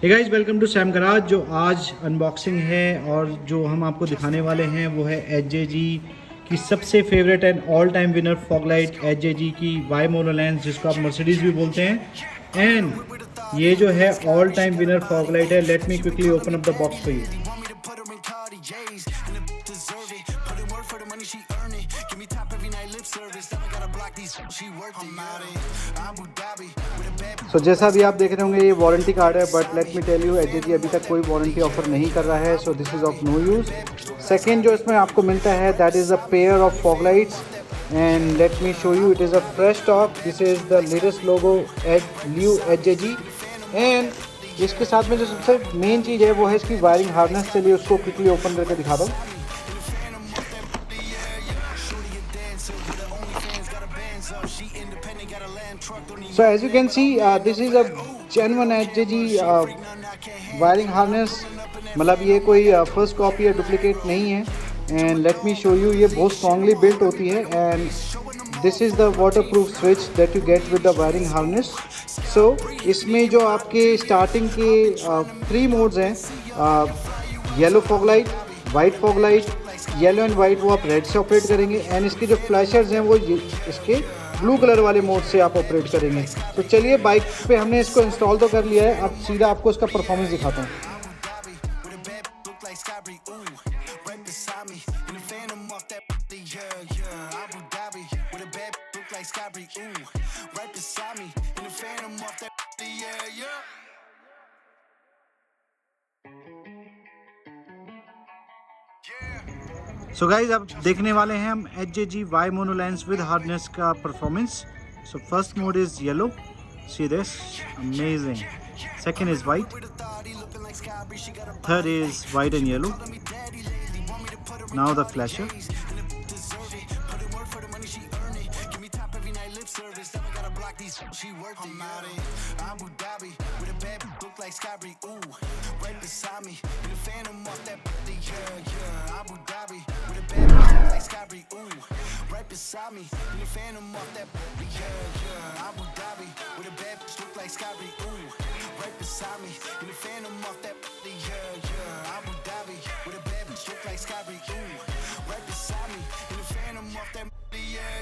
Hey guys, welcome to Sam garage. जो आज unboxing है और जो हम आपको दिखाने वाले हैं वो है HG की सबसे favourite and all time winner fog light HG की Y MonoLens, जिसको आप मर्सिडीज़ भी बोलते हैं। एंड ये जो है all time winner fog light है। Let me quickly open up the box for you. So जैसा भी आप देख रहे होंगे, ये वारंटी कार्ड है, but let me tell you, HG अभी तक कोई वारंटी ऑफर नहीं कर रहा है, so this is of no use. Second जो इसमें आपको मिलता है that is a pair of fog lights, and let me show you, it is a fresh stock. This is the latest logo new HG। एंड इसके साथ में जो सबसे मेन चीज़ है वो है इसकी वायरिंग हार्नेस। चलिए उसको क्विकली ओपन करके दिखा दो। So as you can see, this is a genuine HG wiring harness. मतलब ये कोई फर्स्ट कॉपी या डुप्लीकेट नहीं है। And let me show you, ये बहुत स्ट्रांगली बिल्ट होती है। And this is the waterproof switch that you get with the wiring harness. So इसमें जो आपके स्टार्टिंग के 3 मोड्स हैं, yellow fog light, white fog light, yellow and white, वो आप रेड से ऑपरेट करेंगे। एंड इसके जो फ्लैशर्स हैं वो इसके ब्लू कलर वाले मोड से आप ऑपरेट करेंगे। तो चलिए, बाइक पे हमने इसको इंस्टॉल तो कर लिया है, अब सीधा आपको इसका परफॉर्मेंस दिखाता हूँ। सो गाइज, अब देखने वाले हैं हम HG Y MonoLens with harness का performance. So first mode is yellow, see this, amazing. Second is white, third is white and yellow. Now the flasher. She worked it, I'm out in Abu Dhabi with a bad look like Skybree, ooh, right beside me in the phantom off that body, yeah. Abu Dhabi with a bad look like Skybree, ooh, right beside me in the phantom off that body, yeah. Abu Dhabi with a bad look like Skybree, ooh, right beside me in the phantom off that body, yeah. Abu Dhabi with a bad look like Skybree, ooh, right beside me in the phantom off that body, yeah.